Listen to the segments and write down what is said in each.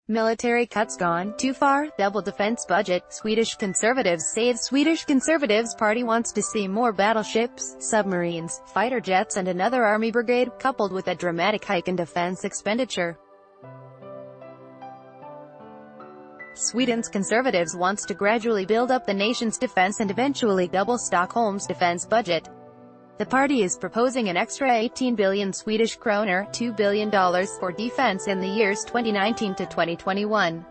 Military cuts gone too far, double defense budget. Swedish conservatives say the Swedish Conservatives Party wants to see more battleships, submarines, fighter jets and another army brigade, coupled with a dramatic hike in defense expenditure. Sweden's Conservatives wants to gradually build up the nation's defense and eventually double Stockholm's defense budget. The party is proposing an extra 18 billion Swedish kroner, $2 billion, for defense in the years 2019 to 2021.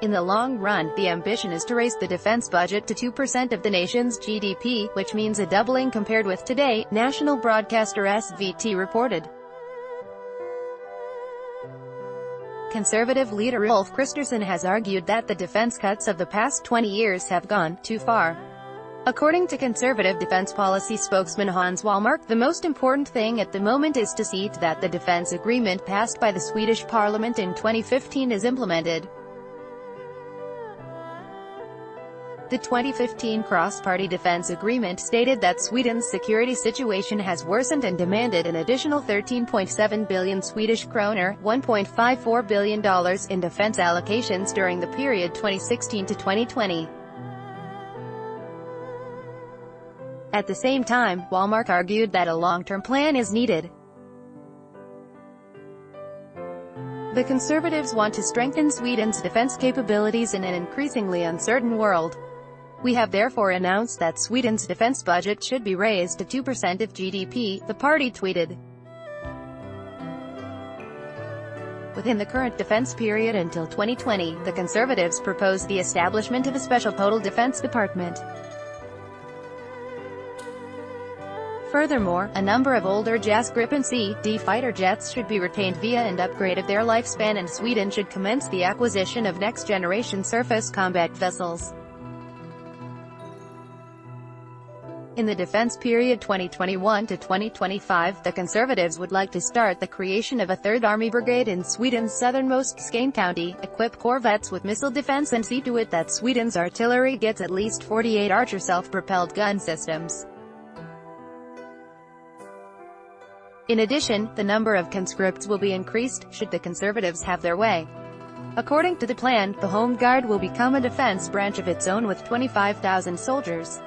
In the long run, the ambition is to raise the defense budget to 2% of the nation's GDP, which means a doubling compared with today, national broadcaster SVT reported. Conservative leader Ulf Kristersson has argued that the defense cuts of the past 20 years have gone too far. According to Conservative defense policy spokesman Hans Wallmark, the most important thing at the moment is to see that the defense agreement passed by the Swedish parliament in 2015 is implemented. The 2015 cross-party defense agreement stated that Sweden's security situation has worsened and demanded an additional 13.7 billion Swedish kroner, $1.54 billion, in defense allocations during the period 2016 to 2020. At the same time, Wallmark argued that a long-term plan is needed. The Conservatives want to strengthen Sweden's defense capabilities in an increasingly uncertain world. We have therefore announced that Sweden's defense budget should be raised to 2% of GDP, the party tweeted. Within the current defense period until 2020, the Conservatives proposed the establishment of a special total defense department. Furthermore, a number of older JAS Gripen C/D fighter jets should be retained via and upgraded their lifespan, and Sweden should commence the acquisition of next-generation surface combat vessels. In the defense period 2021 to 2025, the Conservatives would like to start the creation of a third army brigade in Sweden's southernmost Skane County, equip corvettes with missile defense and see to it that Sweden's artillery gets at least 48 Archer self-propelled gun systems. In addition, the number of conscripts will be increased, should the Conservatives have their way. According to the plan, the Home Guard will become a defense branch of its own with 25,000 soldiers.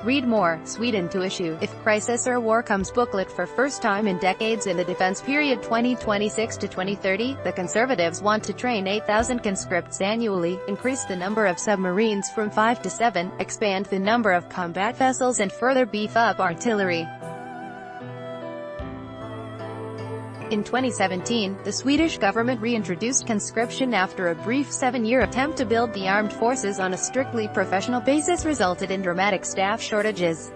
Read more. Sweden to issue "If Crisis or War Comes" booklet for first time in decades. In the defense period 2026 to 2030, the Conservatives want to train 8,000 conscripts annually, increase the number of submarines from 5 to 7, expand the number of combat vessels and further beef up artillery. In 2017, the Swedish government reintroduced conscription after a brief 7-year attempt to build the armed forces on a strictly professional basis resulted in dramatic staff shortages.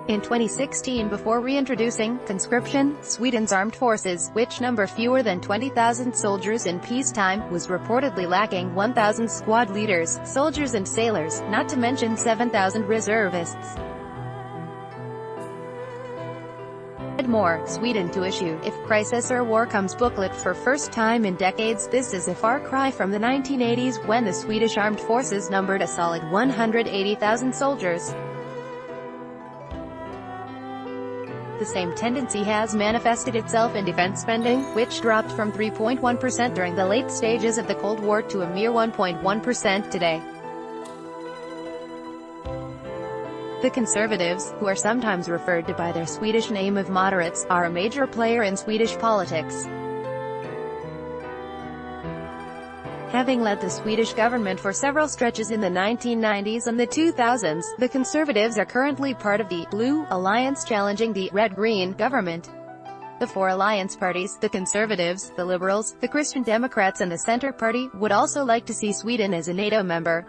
In 2016, before reintroducing conscription, Sweden's armed forces, which number fewer than 20,000 soldiers in peacetime, was reportedly lacking 1,000 squad leaders, soldiers and sailors, not to mention 7,000 reservists. More. Sweden to issue "If Crisis or War Comes" booklet for first time in decades. This is a far cry from the 1980s, when the Swedish armed forces numbered a solid 180,000 soldiers. The same tendency has manifested itself in defense spending, which dropped from 3.1% during the late stages of the Cold War to a mere 1.1% today. The Conservatives, who are sometimes referred to by their Swedish name of moderates, are a major player in Swedish politics. Having led the Swedish government for several stretches in the 1990s and the 2000s, the Conservatives are currently part of the Blue Alliance challenging the Red-Green government. The four alliance parties, the Conservatives, the Liberals, the Christian Democrats and the Centre Party, would also like to see Sweden as a NATO member.